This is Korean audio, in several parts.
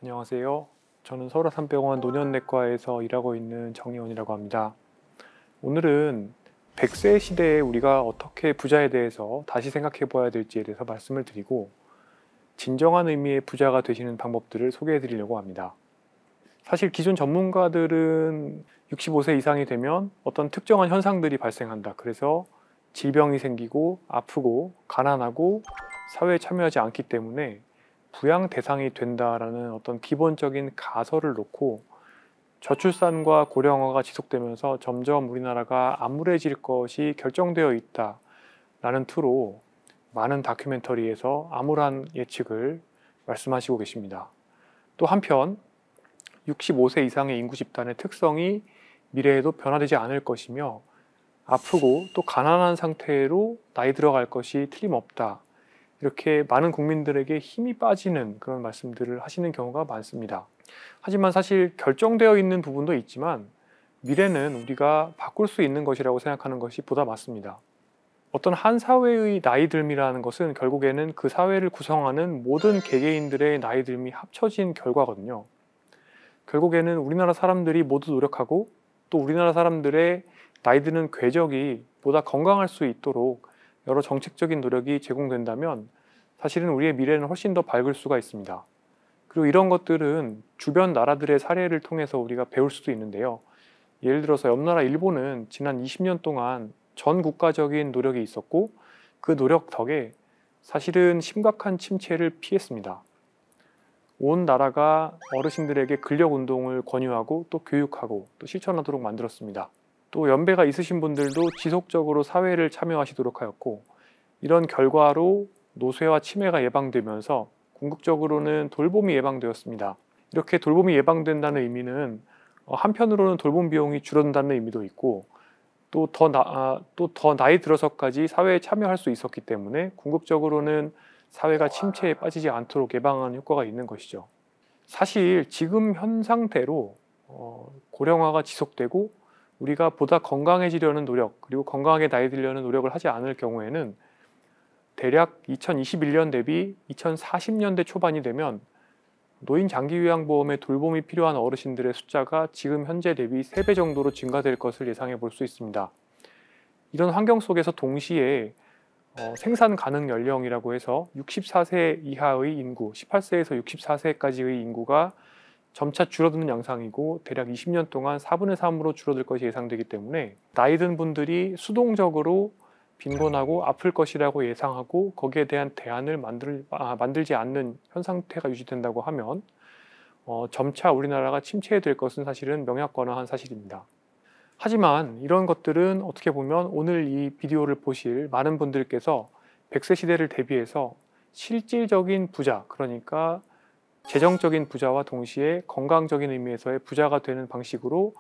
안녕하세요. 저는 서울아산병원 노년내과에서 일하고 있는 정의원이라고 합니다. 오늘은 100세 시대에 우리가 어떻게 부자에 대해서 다시 생각해 봐야 될지에 대해서 말씀을 드리고 진정한 의미의 부자가 되시는 방법들을 소개해 드리려고 합니다. 사실 기존 전문가들은 65세 이상이 되면 어떤 특정한 현상들이 발생한다. 그래서 질병이 생기고 아프고 가난하고 사회에 참여하지 않기 때문에 부양 대상이 된다라는 어떤 기본적인 가설을 놓고 저출산과 고령화가 지속되면서 점점 우리나라가 암울해질 것이 결정되어 있다라는 투로 많은 다큐멘터리에서 암울한 예측을 말씀하시고 계십니다. 또 한편 65세 이상의 인구 집단의 특성이 미래에도 변화되지 않을 것이며 아프고 또 가난한 상태로 나이 들어갈 것이 틀림없다. 이렇게 많은 국민들에게 힘이 빠지는 그런 말씀들을 하시는 경우가 많습니다. 하지만 사실 결정되어 있는 부분도 있지만 미래는 우리가 바꿀 수 있는 것이라고 생각하는 것이 보다 맞습니다. 어떤 한 사회의 나이 듦이라는 것은 결국에는 그 사회를 구성하는 모든 개개인들의 나이 듦이 합쳐진 결과거든요. 결국에는 우리나라 사람들이 모두 노력하고 또 우리나라 사람들의 나이 드는 궤적이 보다 건강할 수 있도록 여러 정책적인 노력이 제공된다면 사실은 우리의 미래는 훨씬 더 밝을 수가 있습니다. 그리고 이런 것들은 주변 나라들의 사례를 통해서 우리가 배울 수도 있는데요. 예를 들어서 옆 나라 일본은 지난 20년 동안 전 국가적인 노력이 있었고 그 노력 덕에 사실은 심각한 침체를 피했습니다. 온 나라가 어르신들에게 근력 운동을 권유하고 또 교육하고 또 실천하도록 만들었습니다. 또 연배가 있으신 분들도 지속적으로 사회를 참여하시도록 하였고 이런 결과로 노쇠와 치매가 예방되면서 궁극적으로는 돌봄이 예방되었습니다. 이렇게 돌봄이 예방된다는 의미는 한편으로는 돌봄 비용이 줄어든다는 의미도 있고 또 더 나이 들어서까지 사회에 참여할 수 있었기 때문에 궁극적으로는 사회가 침체에 빠지지 않도록 예방하는 효과가 있는 것이죠. 사실 지금 현 상태로 고령화가 지속되고 우리가 보다 건강해지려는 노력 그리고 건강하게 나이 들려는 노력을 하지 않을 경우에는 대략 2021년 대비 2040년대 초반이 되면 노인 장기요양보험의 돌봄이 필요한 어르신들의 숫자가 지금 현재 대비 3배 정도로 증가될 것을 예상해 볼 수 있습니다. 이런 환경 속에서 동시에 생산 가능 연령이라고 해서 64세 이하의 인구, 18세에서 64세까지의 인구가 점차 줄어드는 양상이고 대략 20년 동안 4분의 3으로 줄어들 것이 예상되기 때문에 나이 든 분들이 수동적으로 빈곤하고 아플 것이라고 예상하고 거기에 대한 대안을 만들지 않는 현 상태가 유지된다고 하면 점차 우리나라가 침체될 것은 사실은 명약관화한 사실입니다. 하지만 이런 것들은 어떻게 보면 오늘 이 비디오를 보실 많은 분들께서 100세 시대를 대비해서 실질적인 부자, 그러니까 재정적인 부자와 동시에 건강적인 의미에서의 부자가 되는 방식으로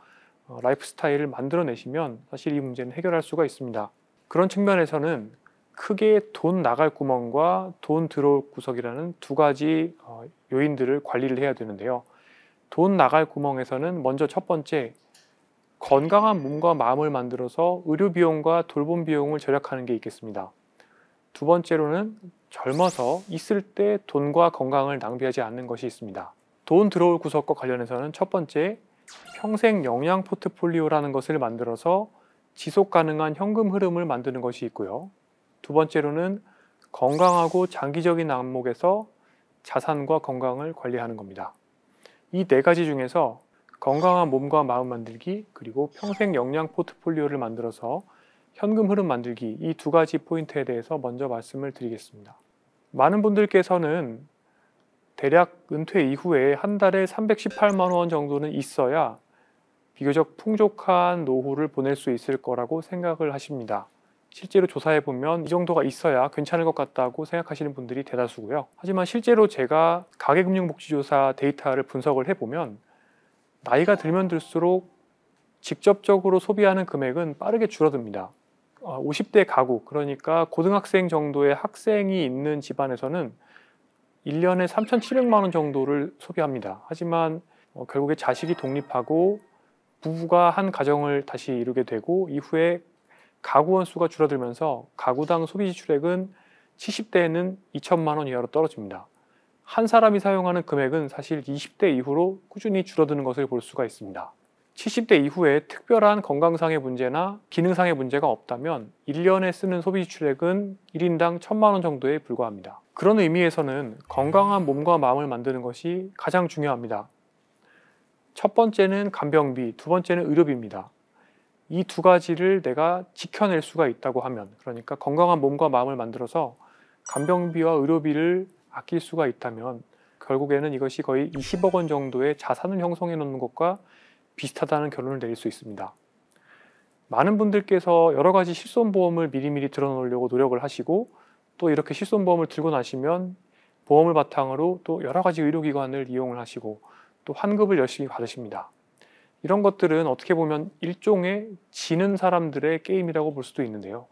라이프 스타일을 만들어내시면 사실 이 문제는 해결할 수가 있습니다. 그런 측면에서는 크게 돈 나갈 구멍과 돈 들어올 구석이라는 두 가지 요인들을 관리를 해야 되는데요. 돈 나갈 구멍에서는 먼저 첫 번째, 건강한 몸과 마음을 만들어서 의료 비용과 돌봄 비용을 절약하는 게 있겠습니다. 두 번째로는 젊어서 있을 때 돈과 건강을 낭비하지 않는 것이 있습니다. 돈 들어올 구석과 관련해서는 첫 번째, 평생 영양 포트폴리오라는 것을 만들어서 지속 가능한 현금 흐름을 만드는 것이 있고요. 두 번째로는 건강하고 장기적인 안목에서 자산과 건강을 관리하는 겁니다. 이 네 가지 중에서 건강한 몸과 마음 만들기 그리고 평생 영양 포트폴리오를 만들어서 현금 흐름 만들기, 이 두 가지 포인트에 대해서 먼저 말씀을 드리겠습니다. 많은 분들께서는 대략 은퇴 이후에 한 달에 318만 원 정도는 있어야 비교적 풍족한 노후를 보낼 수 있을 거라고 생각을 하십니다. 실제로 조사해 보면 이 정도가 있어야 괜찮을 것 같다고 생각하시는 분들이 대다수고요. 하지만 실제로 제가 가계금융복지조사 데이터를 분석을 해보면 나이가 들면 들수록 직접적으로 소비하는 금액은 빠르게 줄어듭니다. 50대 가구, 그러니까 고등학생 정도의 학생이 있는 집안에서는 1년에 3,700만 원 정도를 소비합니다. 하지만 결국에 자식이 독립하고 부부가 한 가정을 다시 이루게 되고 이후에 가구원 수가 줄어들면서 가구당 소비 지출액은 70대에는 2천만 원 이하로 떨어집니다. 한 사람이 사용하는 금액은 사실 20대 이후로 꾸준히 줄어드는 것을 볼 수가 있습니다. 70대 이후에 특별한 건강상의 문제나 기능상의 문제가 없다면 1년에 쓰는 소비 지출액은 1인당 1,000만 원 정도에 불과합니다. 그런 의미에서는 건강한 몸과 마음을 만드는 것이 가장 중요합니다. 첫 번째는 간병비, 두 번째는 의료비입니다. 이 두 가지를 내가 지켜낼 수가 있다고 하면, 그러니까 건강한 몸과 마음을 만들어서 간병비와 의료비를 아낄 수가 있다면 결국에는 이것이 거의 20억 원 정도의 자산을 형성해 놓는 것과 비슷하다는 결론을 내릴 수 있습니다. 많은 분들께서 여러 가지 실손보험을 미리미리 들어놓으려고 노력을 하시고, 또 이렇게 실손보험을 들고 나시면 보험을 바탕으로 또 여러 가지 의료기관을 이용을 하시고 또 환급을 열심히 받으십니다. 이런 것들은 어떻게 보면 일종의 지는 사람들의 게임이라고 볼 수도 있는데요.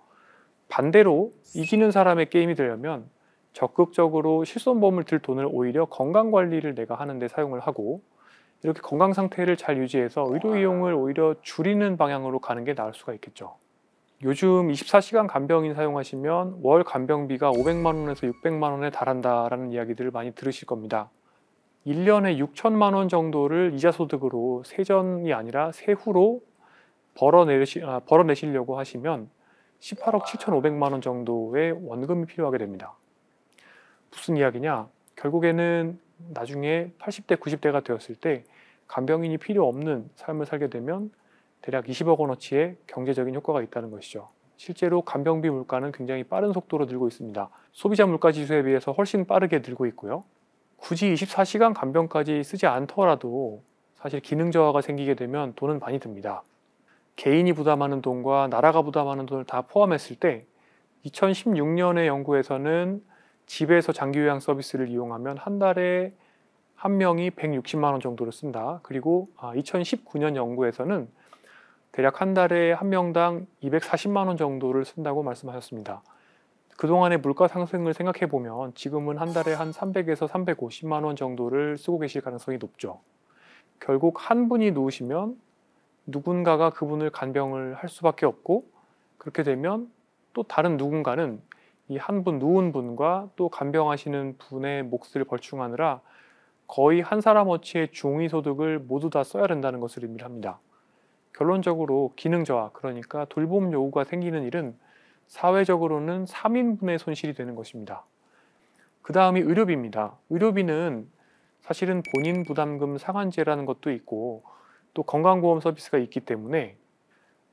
반대로 이기는 사람의 게임이 되려면 적극적으로 실손보험을 들 돈을 오히려 건강관리를 내가 하는데 사용을 하고, 이렇게 건강 상태를 잘 유지해서 의료 이용을 오히려 줄이는 방향으로 가는 게 나을 수가 있겠죠. 요즘 24시간 간병인 사용하시면 월 간병비가 500만 원에서 600만 원에 달한다라는 이야기들을 많이 들으실 겁니다. 1년에 6천만 원 정도를 이자 소득으로 세전이 아니라 세후로 벌어내시려고 하시면 18억 7,500만 원 정도의 원금이 필요하게 됩니다. 무슨 이야기냐? 결국에는 나중에 80대, 90대가 되었을 때 간병인이 필요 없는 삶을 살게 되면 대략 20억 원어치의 경제적인 효과가 있다는 것이죠. 실제로 간병비 물가는 굉장히 빠른 속도로 늘고 있습니다. 소비자 물가 지수에 비해서 훨씬 빠르게 늘고 있고요. 굳이 24시간 간병까지 쓰지 않더라도 사실 기능 저하가 생기게 되면 돈은 많이 듭니다. 개인이 부담하는 돈과 나라가 부담하는 돈을 다 포함했을 때 2016년의 연구에서는 집에서 장기 요양 서비스를 이용하면 한 달에 한 명이 160만 원 정도를 쓴다. 그리고 2019년 연구에서는 대략 한 달에 한 명당 240만 원 정도를 쓴다고 말씀하셨습니다. 그동안의 물가 상승을 생각해 보면 지금은 한 달에 한 300에서 350만 원 정도를 쓰고 계실 가능성이 높죠. 결국 한 분이 누우시면 누군가가 그분을 간병을 할 수밖에 없고, 그렇게 되면 또 다른 누군가는 이 한 분 누운 분과 또 간병하시는 분의 몫을 벌충하느라 거의 한 사람어치의 중위소득을 모두 다 써야 된다는 것을 의미를 합니다. 결론적으로 기능 저하, 그러니까 돌봄 요구가 생기는 일은 사회적으로는 3인분의 손실이 되는 것입니다. 그 다음이 의료비입니다. 의료비는 사실은 본인 부담금 상한제라는 것도 있고 또 건강보험 서비스가 있기 때문에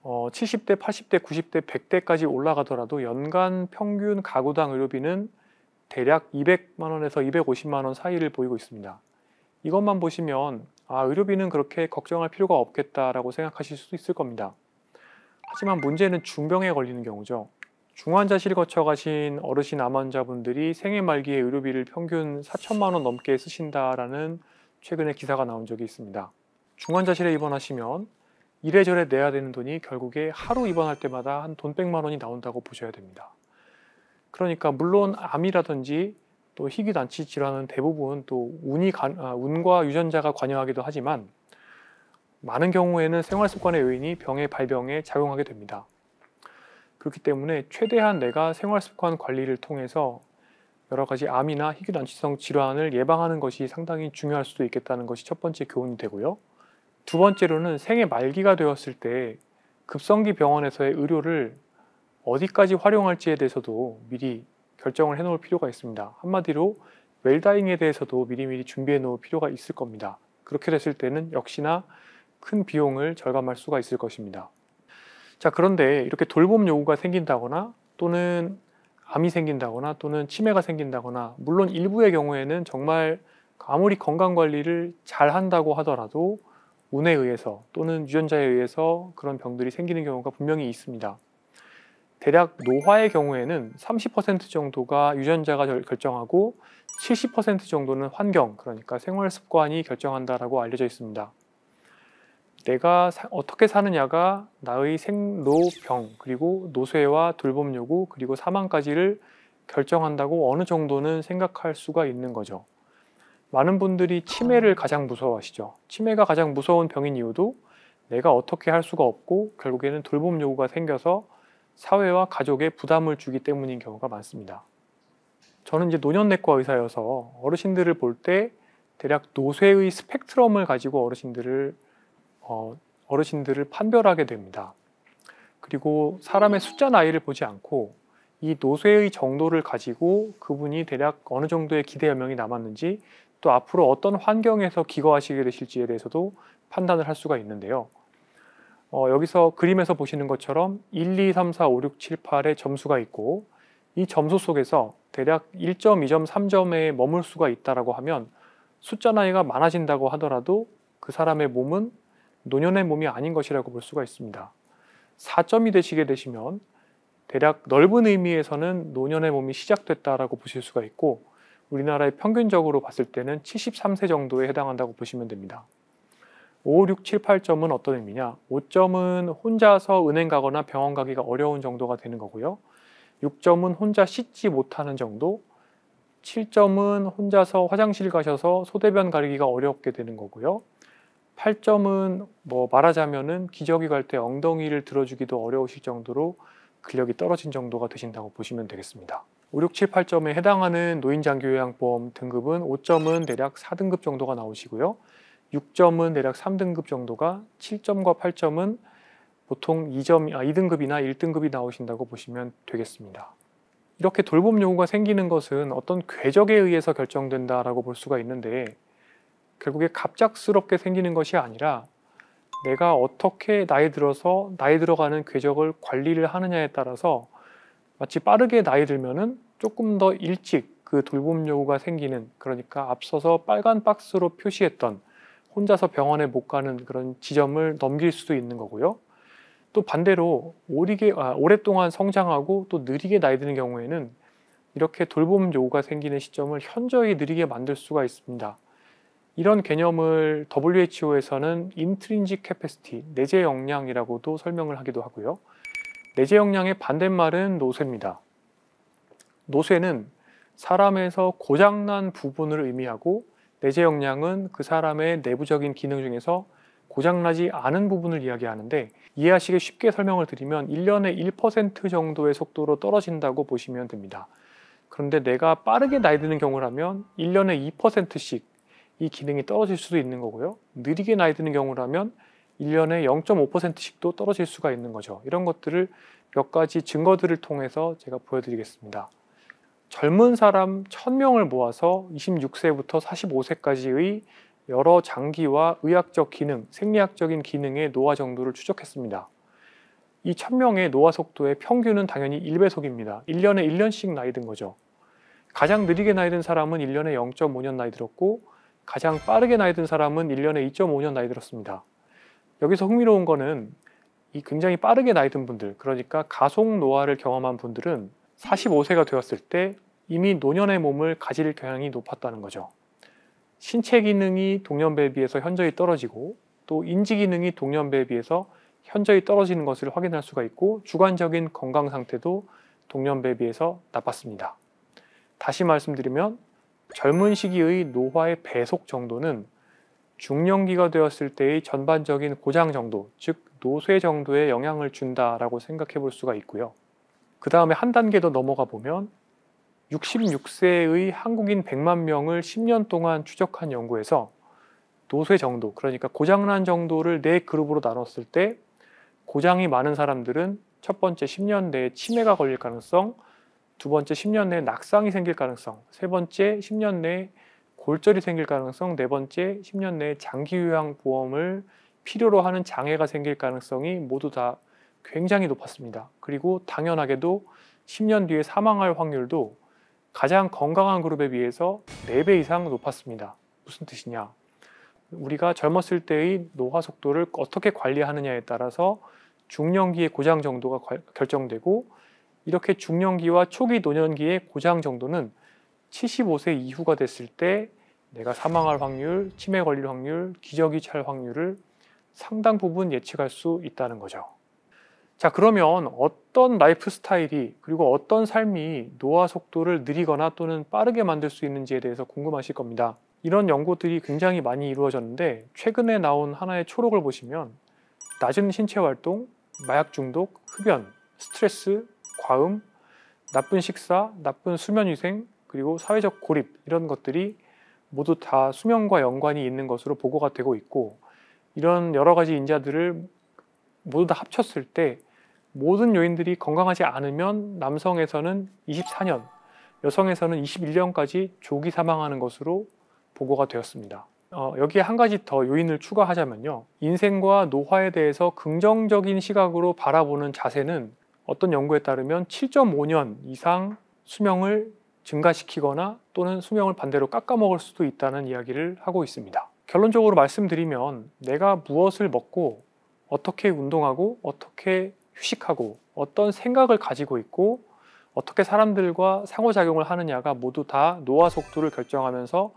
70대, 80대, 90대, 100대까지 올라가더라도 연간 평균 가구당 의료비는 대략 200만 원에서 250만 원 사이를 보이고 있습니다. 이것만 보시면 의료비는 그렇게 걱정할 필요가 없겠다라고 생각하실 수도 있을 겁니다. 하지만 문제는 중병에 걸리는 경우죠. 중환자실 거쳐가신 어르신 암 환자분들이 생애 말기에 의료비를 평균 4천만 원 넘게 쓰신다라는 최근에 기사가 나온 적이 있습니다. 중환자실에 입원하시면 이래저래 내야 되는 돈이 결국에 하루 입원할 때마다 한 돈 100만 원이 나온다고 보셔야 됩니다. 그러니까 물론 암이라든지 또 희귀단치 질환은 대부분 또 운과 유전자가 관여하기도 하지만 많은 경우에는 생활습관의 요인이 병의 발병에 작용하게 됩니다. 그렇기 때문에 최대한 내가 생활습관 관리를 통해서 여러 가지 암이나 희귀단치성 질환을 예방하는 것이 상당히 중요할 수도 있겠다는 것이 첫 번째 교훈이 되고요. 두 번째로는 생애 말기가 되었을 때 급성기 병원에서의 의료를 어디까지 활용할지에 대해서도 미리 결정을 해놓을 필요가 있습니다. 한마디로 웰다잉에 대해서도 미리미리 준비해 놓을 필요가 있을 겁니다. 그렇게 됐을 때는 역시나 큰 비용을 절감할 수가 있을 것입니다. 자, 그런데 이렇게 돌봄 요구가 생긴다거나 또는 암이 생긴다거나 또는 치매가 생긴다거나, 물론 일부의 경우에는 정말 아무리 건강관리를 잘 한다고 하더라도 운에 의해서 또는 유전자에 의해서 그런 병들이 생기는 경우가 분명히 있습니다. 대략 노화의 경우에는 30% 정도가 유전자가 결정하고 70% 정도는 환경, 그러니까 생활 습관이 결정한다라고 알려져 있습니다. 내가 어떻게 사느냐가 나의 생로병, 그리고 노쇠와 돌봄 요구, 그리고 사망까지를 결정한다고 어느 정도는 생각할 수가 있는 거죠. 많은 분들이 치매를 가장 무서워하시죠. 치매가 가장 무서운 병인 이유도 내가 어떻게 할 수가 없고 결국에는 돌봄 요구가 생겨서 사회와 가족에 부담을 주기 때문인 경우가 많습니다. 저는 이제 노년내과 의사여서 어르신들을 볼 때 대략 노쇠의 스펙트럼을 가지고 어르신들을 판별하게 됩니다. 그리고 사람의 숫자 나이를 보지 않고 이 노쇠의 정도를 가지고 그분이 대략 어느 정도의 기대 연명이 남았는지, 또 앞으로 어떤 환경에서 기거하시게 되실지에 대해서도 판단을 할 수가 있는데요. 여기서 그림에서 보시는 것처럼 1, 2, 3, 4, 5, 6, 7, 8의 점수가 있고, 이 점수 속에서 대략 1점, 2점, 3점에 머물 수가 있다고 하면 숫자 나이가 많아진다고 하더라도 그 사람의 몸은 노년의 몸이 아닌 것이라고 볼 수가 있습니다. 4점이 되시게 되시면 대략 넓은 의미에서는 노년의 몸이 시작됐다라고 보실 수가 있고, 우리나라의 평균적으로 봤을 때는 73세 정도에 해당한다고 보시면 됩니다. 5, 6, 7, 8점은 어떤 의미냐? 5점은 혼자서 은행 가거나 병원 가기가 어려운 정도가 되는 거고요. 6점은 혼자 씻지 못하는 정도, 7점은 혼자서 화장실 가셔서 소대변 가리기가 어렵게 되는 거고요. 8점은 말하자면은 기저귀 갈 때 엉덩이를 들어주기도 어려우실 정도로 근력이 떨어진 정도가 되신다고 보시면 되겠습니다. 5, 6, 7, 8점에 해당하는 노인장기요양보험 등급은 5점은 대략 4등급 정도가 나오시고요. 6점은 대략 3등급 정도가, 7점과 8점은 보통 2등급이나 1등급이 나오신다고 보시면 되겠습니다. 이렇게 돌봄 요구가 생기는 것은 어떤 궤적에 의해서 결정된다라고 볼 수가 있는데, 결국에 갑작스럽게 생기는 것이 아니라 내가 어떻게 나이 들어가는 궤적을 관리를 하느냐에 따라서, 마치 빠르게 나이 들면은 조금 더 일찍 그 돌봄 요구가 생기는, 그러니까 앞서서 빨간 박스로 표시했던 혼자서 병원에 못 가는 그런 지점을 넘길 수도 있는 거고요. 또 반대로 오랫동안 성장하고 또 느리게 나이 드는 경우에는 이렇게 돌봄 요구가 생기는 시점을 현저히 느리게 만들 수가 있습니다. 이런 개념을 WHO에서는 Intrinsic Capacity, 내재 역량이라고도 설명을 하기도 하고요. 내재 역량의 반대말은 노쇠입니다. 노쇠는 사람에서 고장난 부분을 의미하고, 내재 역량은 그 사람의 내부적인 기능 중에서 고장나지 않은 부분을 이야기하는데, 이해하시기 쉽게 설명을 드리면 1년에 1% 정도의 속도로 떨어진다고 보시면 됩니다. 그런데 내가 빠르게 나이 드는 경우라면 1년에 2%씩 이 기능이 떨어질 수도 있는 거고요. 느리게 나이 드는 경우라면 1년에 0.5%씩도 떨어질 수가 있는 거죠. 이런 것들을 몇 가지 증거들을 통해서 제가 보여드리겠습니다. 젊은 사람 1000명을 모아서 26세부터 45세까지의 여러 장기와 의학적 기능, 생리학적인 기능의 노화 정도를 추적했습니다. 이 1000명의 노화 속도의 평균은 당연히 1배속입니다. 1년에 1년씩 나이 든 거죠. 가장 느리게 나이 든 사람은 1년에 0.5년 나이 들었고, 가장 빠르게 나이 든 사람은 1년에 2.5년 나이 들었습니다. 여기서 흥미로운 거는 이 굉장히 빠르게 나이 든 분들, 그러니까 가속 노화를 경험한 분들은 45세가 되었을 때 이미 노년의 몸을 가질 경향이 높았다는 거죠. 신체 기능이 동년배에 비해서 현저히 떨어지고, 또 인지 기능이 동년배에 비해서 현저히 떨어지는 것을 확인할 수가 있고, 주관적인 건강 상태도 동년배에 비해서 나빴습니다. 다시 말씀드리면 젊은 시기의 노화의 배속 정도는 중년기가 되었을 때의 전반적인 고장 정도, 즉 노쇠 정도에 영향을 준다라고 생각해 볼 수가 있고요. 그 다음에 한 단계 더 넘어가 보면 66세의 한국인 100만 명을 10년 동안 추적한 연구에서 노쇠 정도, 그러니까 고장난 정도를 4그룹으로 나눴을 때, 고장이 많은 사람들은 첫 번째 10년 내에 치매가 걸릴 가능성, 두 번째 10년 내에 낙상이 생길 가능성, 세 번째 10년 내에 골절이 생길 가능성, 네 번째 10년 내에 장기요양보험을 필요로 하는 장애가 생길 가능성이 모두 다 굉장히 높았습니다. 그리고 당연하게도 10년 뒤에 사망할 확률도 가장 건강한 그룹에 비해서 4배 이상 높았습니다. 무슨 뜻이냐? 우리가 젊었을 때의 노화 속도를 어떻게 관리하느냐에 따라서 중년기의 고장 정도가 결정되고, 이렇게 중년기와 초기 노년기의 고장 정도는 75세 이후가 됐을 때 내가 사망할 확률, 치매 걸릴 확률, 기저귀 찰 확률을 상당 부분 예측할 수 있다는 거죠. 자, 그러면 어떤 라이프 스타일이, 그리고 어떤 삶이 노화 속도를 느리거나 또는 빠르게 만들 수 있는지에 대해서 궁금하실 겁니다. 이런 연구들이 굉장히 많이 이루어졌는데, 최근에 나온 하나의 초록을 보시면 낮은 신체 활동, 마약 중독, 흡연, 스트레스, 과음, 나쁜 식사, 나쁜 수면 위생, 그리고 사회적 고립 이런 것들이 모두 다 수면과 연관이 있는 것으로 보고가 되고 있고, 이런 여러 가지 인자들을 모두 다 합쳤을 때 모든 요인들이 건강하지 않으면 남성에서는 24년, 여성에서는 21년까지 조기 사망하는 것으로 보고가 되었습니다. 여기에 한 가지 더 요인을 추가하자면요, 인생과 노화에 대해서 긍정적인 시각으로 바라보는 자세는 어떤 연구에 따르면 7.5년 이상 수명을 증가시키거나 또는 수명을 반대로 깎아먹을 수도 있다는 이야기를 하고 있습니다. 결론적으로 말씀드리면 내가 무엇을 먹고 어떻게 운동하고 어떻게 휴식하고 어떤 생각을 가지고 있고 어떻게 사람들과 상호작용을 하느냐가 모두 다 노화 속도를 결정하면서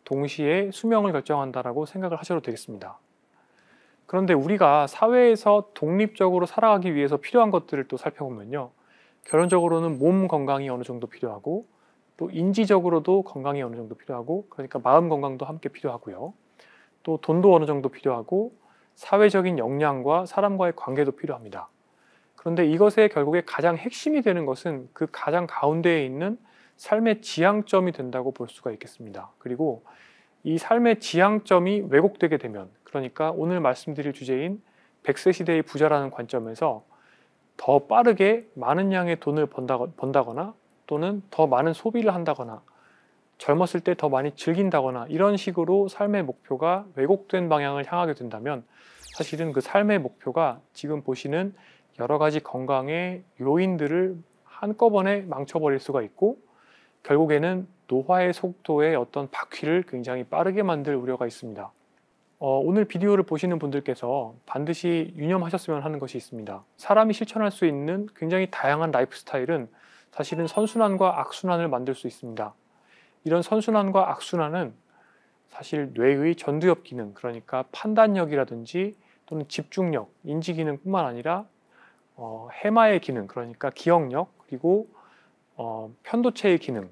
동시에 수명을 결정한다라고 생각을 하셔도 되겠습니다. 그런데 우리가 사회에서 독립적으로 살아가기 위해서 필요한 것들을 또 살펴보면요, 결론적으로는 몸 건강이 어느 정도 필요하고 또 인지적으로도 건강이 어느 정도 필요하고, 그러니까 마음 건강도 함께 필요하고요, 또 돈도 어느 정도 필요하고 사회적인 역량과 사람과의 관계도 필요합니다. 그런데 이것의 결국에 가장 핵심이 되는 것은 그 가장 가운데에 있는 삶의 지향점이 된다고 볼 수가 있겠습니다. 그리고 이 삶의 지향점이 왜곡되게 되면, 그러니까 오늘 말씀드릴 주제인 100세 시대의 부자라는 관점에서 더 빠르게 많은 양의 돈을 번다거나 또는 더 많은 소비를 한다거나 젊었을 때 더 많이 즐긴다거나 이런 식으로 삶의 목표가 왜곡된 방향을 향하게 된다면 사실은 그 삶의 목표가 지금 보시는 여러 가지 건강의 요인들을 한꺼번에 망쳐버릴 수가 있고, 결국에는 노화의 속도의 어떤 바퀴를 굉장히 빠르게 만들 우려가 있습니다. 오늘 비디오를 보시는 분들께서 반드시 유념하셨으면 하는 것이 있습니다. 사람이 실천할 수 있는 굉장히 다양한 라이프 스타일은 사실은 선순환과 악순환을 만들 수 있습니다. 이런 선순환과 악순환은 사실 뇌의 전두엽 기능, 그러니까 판단력이라든지 또는 집중력, 인지 기능뿐만 아니라 해마의 기능, 그러니까 기억력, 그리고 편도체의 기능,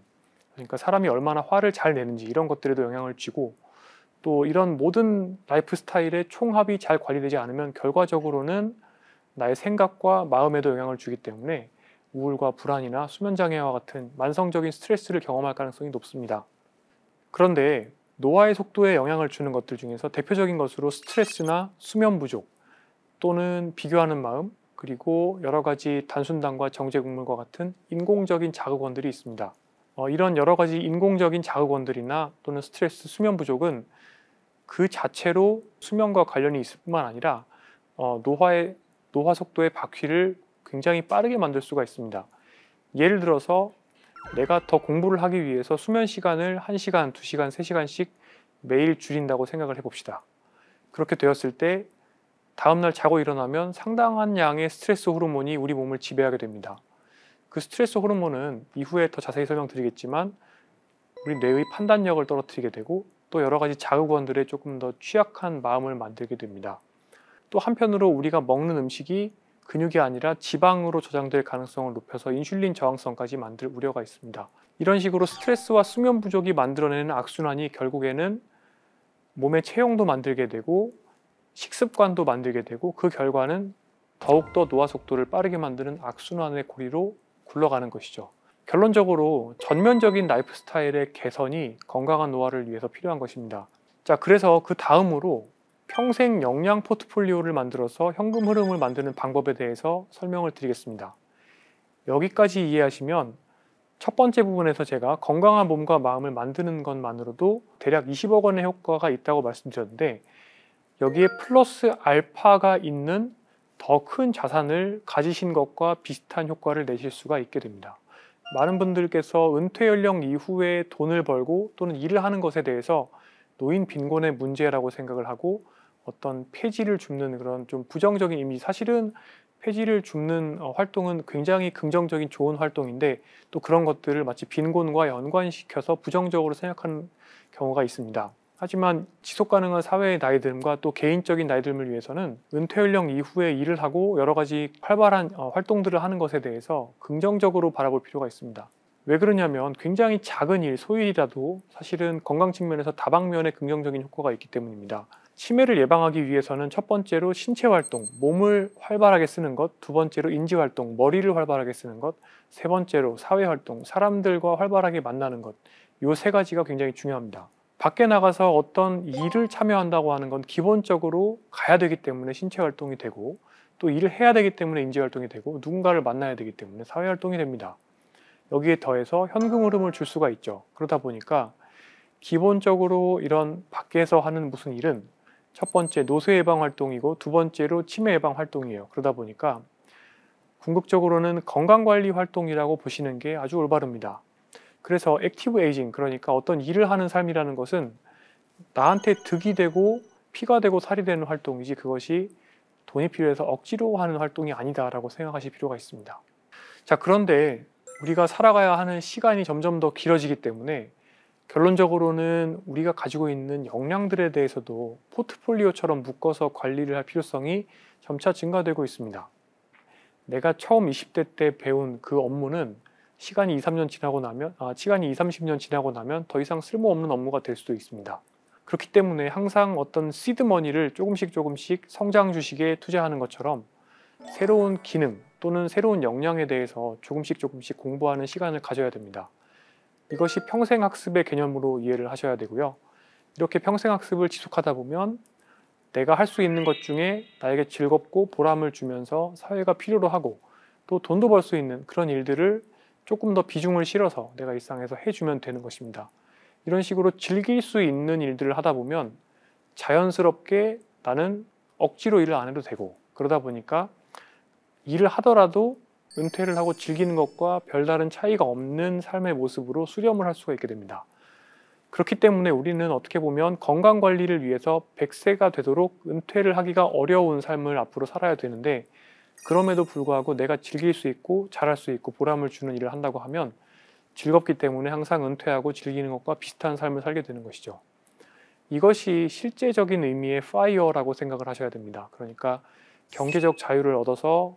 그러니까 사람이 얼마나 화를 잘 내는지 이런 것들에도 영향을 주고, 또 이런 모든 라이프 스타일의 총합이 잘 관리되지 않으면 결과적으로는 나의 생각과 마음에도 영향을 주기 때문에 우울과 불안이나 수면장애와 같은 만성적인 스트레스를 경험할 가능성이 높습니다. 그런데 노화의 속도에 영향을 주는 것들 중에서 대표적인 것으로 스트레스나 수면 부족 또는 비교하는 마음, 그리고 여러 가지 단순당과 정제국물과 같은 인공적인 자극원들이 있습니다. 이런 여러 가지 인공적인 자극원들이나 또는 스트레스, 수면 부족은 그 자체로 수면과 관련이 있을 뿐만 아니라 노화 속도의 바퀴를 굉장히 빠르게 만들 수가 있습니다. 예를 들어서 내가 더 공부를 하기 위해서 수면 시간을 1시간, 2시간, 3시간씩 매일 줄인다고 생각을 해봅시다. 그렇게 되었을 때 다음날 자고 일어나면 상당한 양의 스트레스 호르몬이 우리 몸을 지배하게 됩니다. 그 스트레스 호르몬은 이후에 더 자세히 설명드리겠지만 우리 뇌의 판단력을 떨어뜨리게 되고 또 여러 가지 자극원들에 조금 더 취약한 마음을 만들게 됩니다. 또 한편으로 우리가 먹는 음식이 근육이 아니라 지방으로 저장될 가능성을 높여서 인슐린 저항성까지 만들 우려가 있습니다. 이런 식으로 스트레스와 수면 부족이 만들어내는 악순환이 결국에는 몸의 체형도 만들게 되고 식습관도 만들게 되고, 그 결과는 더욱더 노화 속도를 빠르게 만드는 악순환의 고리로 굴러가는 것이죠. 결론적으로 전면적인 라이프 스타일의 개선이 건강한 노화를 위해서 필요한 것입니다. 자, 그래서 그 다음으로 평생 영양 포트폴리오를 만들어서 현금 흐름을 만드는 방법에 대해서 설명을 드리겠습니다. 여기까지 이해하시면 첫 번째 부분에서 제가 건강한 몸과 마음을 만드는 것만으로도 대략 20억 원의 효과가 있다고 말씀드렸는데, 여기에 플러스 알파가 있는 더 큰 자산을 가지신 것과 비슷한 효과를 내실 수가 있게 됩니다. 많은 분들께서 은퇴 연령 이후에 돈을 벌고 또는 일을 하는 것에 대해서 노인 빈곤의 문제라고 생각을 하고 어떤 폐지를 줍는 그런 좀 부정적인 이미지, 사실은 폐지를 줍는 활동은 굉장히 긍정적인 좋은 활동인데 또 그런 것들을 마치 빈곤과 연관시켜서 부정적으로 생각하는 경우가 있습니다. 하지만 지속가능한 사회의 나이듦과 또 개인적인 나이듦을 위해서는 은퇴 연령 이후에 일을 하고 여러 가지 활발한 활동들을 하는 것에 대해서 긍정적으로 바라볼 필요가 있습니다. 왜 그러냐면 굉장히 작은 일, 소일이라도 사실은 건강 측면에서 다방면의 긍정적인 효과가 있기 때문입니다. 치매를 예방하기 위해서는 첫 번째로 신체 활동, 몸을 활발하게 쓰는 것, 두 번째로 인지 활동, 머리를 활발하게 쓰는 것, 세 번째로 사회 활동, 사람들과 활발하게 만나는 것, 이 세 가지가 굉장히 중요합니다. 밖에 나가서 어떤 일을 참여한다고 하는 건 기본적으로 가야 되기 때문에 신체 활동이 되고, 또 일을 해야 되기 때문에 인지 활동이 되고, 누군가를 만나야 되기 때문에 사회 활동이 됩니다. 여기에 더해서 현금 흐름을 줄 수가 있죠. 그러다 보니까 기본적으로 이런 밖에서 하는 무슨 일은 첫 번째 노쇠 예방 활동이고, 두 번째로 치매 예방 활동이에요. 그러다 보니까 궁극적으로는 건강관리 활동이라고 보시는 게 아주 올바릅니다. 그래서 액티브 에이징, 그러니까 어떤 일을 하는 삶이라는 것은 나한테 득이 되고 피가 되고 살이 되는 활동이지, 그것이 돈이 필요해서 억지로 하는 활동이 아니다라고 생각하실 필요가 있습니다. 자, 그런데 우리가 살아가야 하는 시간이 점점 더 길어지기 때문에 결론적으로는 우리가 가지고 있는 역량들에 대해서도 포트폴리오처럼 묶어서 관리를 할 필요성이 점차 증가되고 있습니다. 내가 처음 20대 때 배운 그 업무는 시간이 2, 30년 지나고 나면 더 이상 쓸모없는 업무가 될 수도 있습니다. 그렇기 때문에 항상 어떤 시드머니를 조금씩 성장 주식에 투자하는 것처럼 새로운 기능 또는 새로운 역량에 대해서 조금씩 공부하는 시간을 가져야 됩니다. 이것이 평생학습의 개념으로 이해를 하셔야 되고요. 이렇게 평생학습을 지속하다 보면 내가 할 수 있는 것 중에 나에게 즐겁고 보람을 주면서 사회가 필요로 하고 또 돈도 벌 수 있는 그런 일들을 조금 더 비중을 실어서 내가 일상에서 해주면 되는 것입니다. 이런 식으로 즐길 수 있는 일들을 하다 보면 자연스럽게 나는 억지로 일을 안 해도 되고, 그러다 보니까 일을 하더라도 은퇴를 하고 즐기는 것과 별다른 차이가 없는 삶의 모습으로 수렴을 할 수가 있게 됩니다. 그렇기 때문에 우리는 어떻게 보면 건강관리를 위해서 100세가 되도록 은퇴를 하기가 어려운 삶을 앞으로 살아야 되는데, 그럼에도 불구하고 내가 즐길 수 있고 잘할 수 있고 보람을 주는 일을 한다고 하면 즐겁기 때문에 항상 은퇴하고 즐기는 것과 비슷한 삶을 살게 되는 것이죠. 이것이 실제적인 의미의 파이어라고 생각을 하셔야 됩니다. 그러니까 경제적 자유를 얻어서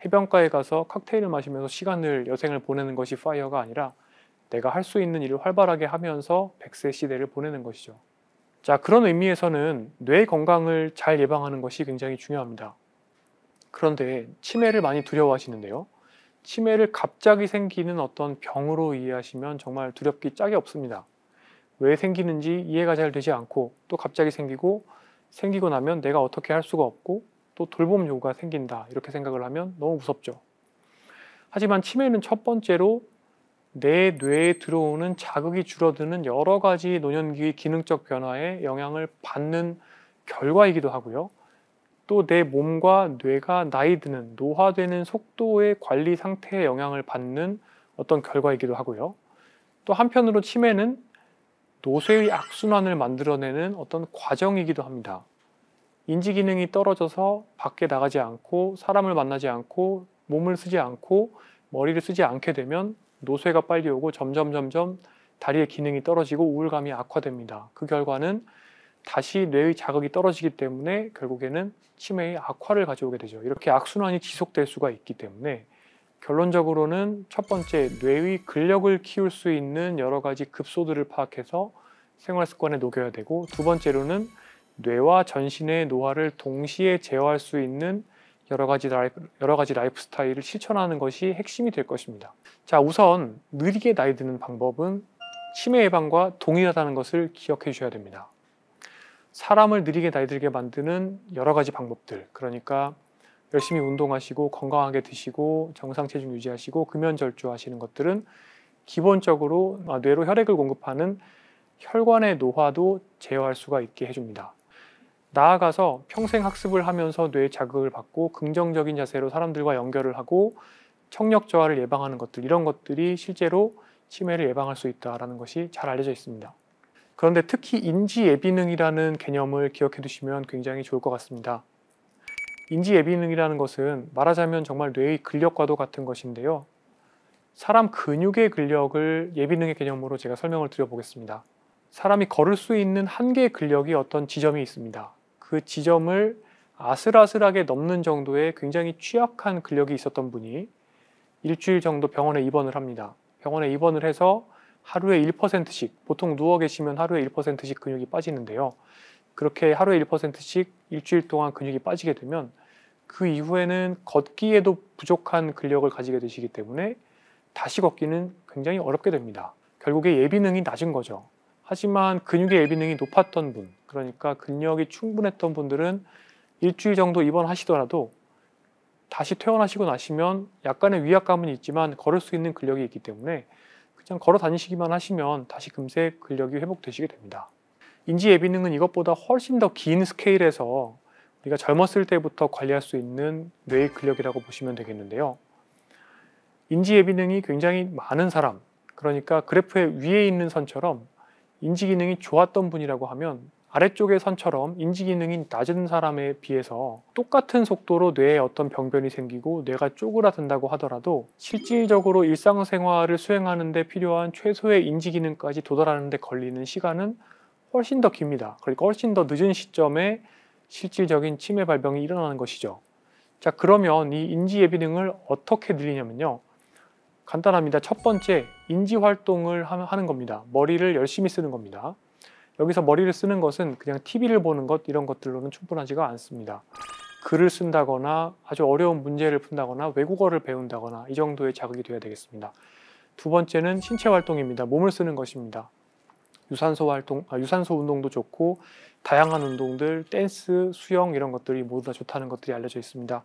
해변가에 가서 칵테일을 마시면서 여생을 보내는 것이 파이어가 아니라 내가 할 수 있는 일을 활발하게 하면서 100세 시대를 보내는 것이죠. 자, 그런 의미에서는 뇌 건강을 잘 예방하는 것이 굉장히 중요합니다. 그런데 치매를 많이 두려워하시는데요. 치매를 갑자기 생기는 어떤 병으로 이해하시면 정말 두렵기 짝이 없습니다. 왜 생기는지 이해가 잘 되지 않고 또 갑자기 생기고 나면 내가 어떻게 할 수가 없고 또 돌봄 요구가 생긴다, 이렇게 생각을 하면 너무 무섭죠. 하지만 치매는 첫 번째로 내 뇌에 들어오는 자극이 줄어드는 여러 가지 노년기 기능적 변화에 영향을 받는 결과이기도 하고요. 또 내 몸과 뇌가 나이 드는, 노화되는 속도의 관리 상태에 영향을 받는 어떤 결과이기도 하고요. 또 한편으로 치매는 노쇠의 악순환을 만들어내는 어떤 과정이기도 합니다. 인지 기능이 떨어져서 밖에 나가지 않고 사람을 만나지 않고 몸을 쓰지 않고 머리를 쓰지 않게 되면 노쇠가 빨리 오고 점점 다리의 기능이 떨어지고 우울감이 악화됩니다. 그 결과는 다시 뇌의 자극이 떨어지기 때문에 결국에는 치매의 악화를 가져오게 되죠. 이렇게 악순환이 지속될 수가 있기 때문에 결론적으로는 첫 번째, 뇌의 근력을 키울 수 있는 여러 가지 급소들을 파악해서 생활 습관에 녹여야 되고, 두 번째로는 뇌와 전신의 노화를 동시에 제어할 수 있는 여러 가지 라이프 스타일을 실천하는 것이 핵심이 될 것입니다. 자, 우선 느리게 나이 드는 방법은 치매 예방과 동일하다는 것을 기억해 주셔야 됩니다. 사람을 느리게 나이 들게 만드는 여러 가지 방법들, 그러니까 열심히 운동하시고 건강하게 드시고 정상 체중 유지하시고 금연 절주하시는 것들은 기본적으로 뇌로 혈액을 공급하는 혈관의 노화도 제어할 수가 있게 해줍니다. 나아가서 평생 학습을 하면서 뇌의 자극을 받고 긍정적인 자세로 사람들과 연결을 하고 청력 저하를 예방하는 것들, 이런 것들이 실제로 치매를 예방할 수 있다는 것이 잘 알려져 있습니다. 그런데 특히 인지 예비능이라는 개념을 기억해 두시면 굉장히 좋을 것 같습니다. 인지 예비능이라는 것은 말하자면 정말 뇌의 근력과도 같은 것인데요. 사람 근육의 근력을 예비능의 개념으로 제가 설명을 드려보겠습니다. 사람이 걸을 수 있는 한계의 근력이 어떤 지점이 있습니다. 그 지점을 아슬아슬하게 넘는 정도의 굉장히 취약한 근력이 있었던 분이 일주일 정도 병원에 입원을 합니다. 병원에 입원을 해서 하루에 1%씩, 보통 누워 계시면 하루에 1%씩 근육이 빠지는데요. 그렇게 하루에 1%씩 일주일 동안 근육이 빠지게 되면 그 이후에는 걷기에도 부족한 근력을 가지게 되시기 때문에 다시 걷기는 굉장히 어렵게 됩니다. 결국에 예비능이 낮은 거죠. 하지만 근육의 예비능이 높았던 분, 그러니까 근력이 충분했던 분들은 일주일 정도 입원하시더라도 다시 퇴원하시고 나시면 약간의 위압감은 있지만 걸을 수 있는 근력이 있기 때문에 그냥 걸어 다니시기만 하시면 다시 금세 근력이 회복되시게 됩니다. 인지 예비능은 이것보다 훨씬 더 긴 스케일에서 우리가 젊었을 때부터 관리할 수 있는 뇌의 근력이라고 보시면 되겠는데요. 인지 예비능이 굉장히 많은 사람, 그러니까 그래프의 위에 있는 선처럼 인지 기능이 좋았던 분이라고 하면 아래쪽의 선처럼 인지 기능이 낮은 사람에 비해서 똑같은 속도로 뇌에 어떤 병변이 생기고 뇌가 쪼그라든다고 하더라도 실질적으로 일상생활을 수행하는 데 필요한 최소의 인지 기능까지 도달하는 데 걸리는 시간은 훨씬 더 깁니다. 그러니까 훨씬 더 늦은 시점에 실질적인 치매 발병이 일어나는 것이죠. 자, 그러면 이 인지 예비능을 어떻게 늘리냐면요. 간단합니다. 첫 번째, 인지 활동을 하는 겁니다. 머리를 열심히 쓰는 겁니다. 여기서 머리를 쓰는 것은 그냥 TV를 보는 것 이런 것들로는 충분하지가 않습니다. 글을 쓴다거나 아주 어려운 문제를 푼다거나 외국어를 배운다거나 이 정도의 자극이 돼야 되겠습니다. 두 번째는 신체 활동입니다. 몸을 쓰는 것입니다. 유산소 운동도 좋고 다양한 운동들, 댄스, 수영 이런 것들이 모두 다 좋다는 것들이 알려져 있습니다.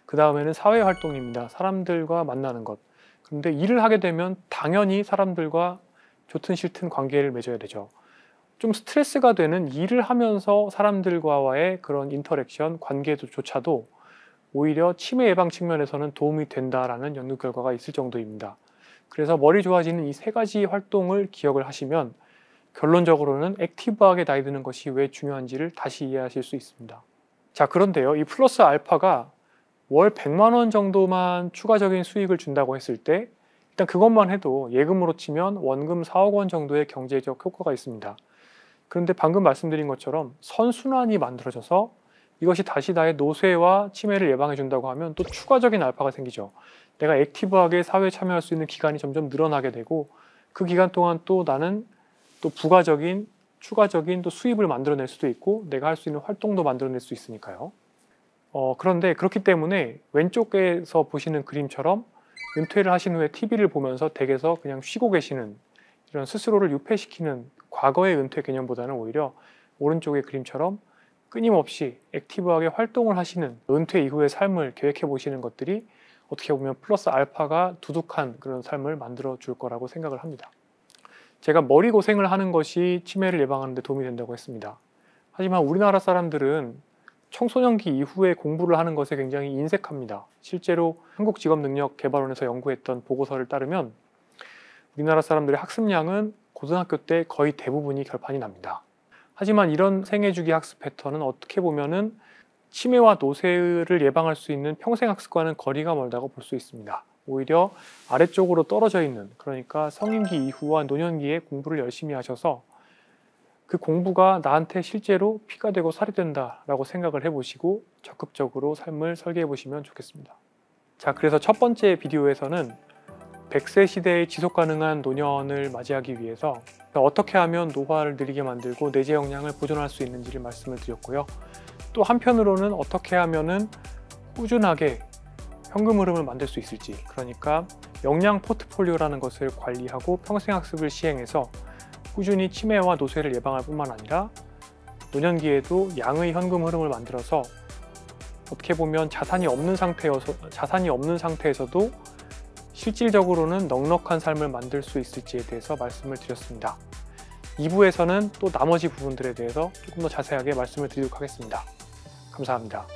그 다음에는 사회 활동입니다. 사람들과 만나는 것. 그런데 일을 하게 되면 당연히 사람들과 좋든 싫든 관계를 맺어야 되죠. 좀 스트레스가 되는 일을 하면서 사람들과의 그런 인터랙션, 관계조차도 오히려 치매 예방 측면에서는 도움이 된다라는 연구 결과가 있을 정도입니다. 그래서 머리 좋아지는 이 세 가지 활동을 기억을 하시면 결론적으로는 액티브하게 나이 드는 것이 왜 중요한지를 다시 이해하실 수 있습니다. 자, 그런데요. 이 플러스 알파가 월 100만 원 정도만 추가적인 수익을 준다고 했을 때 일단 그것만 해도 예금으로 치면 원금 4억 원 정도의 경제적 효과가 있습니다. 그런데 방금 말씀드린 것처럼 선순환이 만들어져서 이것이 다시 나의 노쇠와 치매를 예방해 준다고 하면 또 추가적인 알파가 생기죠. 내가 액티브하게 사회에 참여할 수 있는 기간이 점점 늘어나게 되고 그 기간 동안 또 나는 또 부가적인 추가적인 또 수입을 만들어낼 수도 있고 내가 할 수 있는 활동도 만들어낼 수 있으니까요. 그런데 그렇기 때문에 왼쪽에서 보시는 그림처럼 은퇴를 하신 후에 TV를 보면서 댁에서 그냥 쉬고 계시는 이런 스스로를 유폐시키는 과거의 은퇴 개념보다는 오히려 오른쪽의 그림처럼 끊임없이 액티브하게 활동을 하시는 은퇴 이후의 삶을 계획해 보시는 것들이 어떻게 보면 플러스 알파가 두둑한 그런 삶을 만들어 줄 거라고 생각을 합니다. 제가 머리 고생을 하는 것이 치매를 예방하는 데 도움이 된다고 했습니다. 하지만 우리나라 사람들은 청소년기 이후에 공부를 하는 것에 굉장히 인색합니다. 실제로 한국직업능력개발원에서 연구했던 보고서를 따르면 우리나라 사람들의 학습량은 고등학교 때 거의 대부분이 결판이 납니다. 하지만 이런 생애주기 학습 패턴은 어떻게 보면은 치매와 노쇠를 예방할 수 있는 평생학습과는 거리가 멀다고 볼 수 있습니다. 오히려 아래쪽으로 떨어져 있는, 그러니까 성인기 이후와 노년기에 공부를 열심히 하셔서 그 공부가 나한테 실제로 피가 되고 살이 된다라고 생각을 해보시고 적극적으로 삶을 설계해 보시면 좋겠습니다. 자, 그래서 첫 번째 비디오에서는 100세 시대의 지속가능한 노년을 맞이하기 위해서 어떻게 하면 노화를 느리게 만들고 뇌재 역량을 보존할 수 있는지를 말씀을 드렸고요. 또 한편으로는 어떻게 하면은 꾸준하게 현금 흐름을 만들 수 있을지, 그러니까 역량 포트폴리오라는 것을 관리하고 평생학습을 시행해서 꾸준히 치매와 노쇠를 예방할 뿐만 아니라 노년기에도 양의 현금 흐름을 만들어서 어떻게 보면 자산이 없는 상태에서도 실질적으로는 넉넉한 삶을 만들 수 있을지에 대해서 말씀을 드렸습니다. 2부에서는 또 나머지 부분들에 대해서 조금 더 자세하게 말씀을 드리도록 하겠습니다. 감사합니다.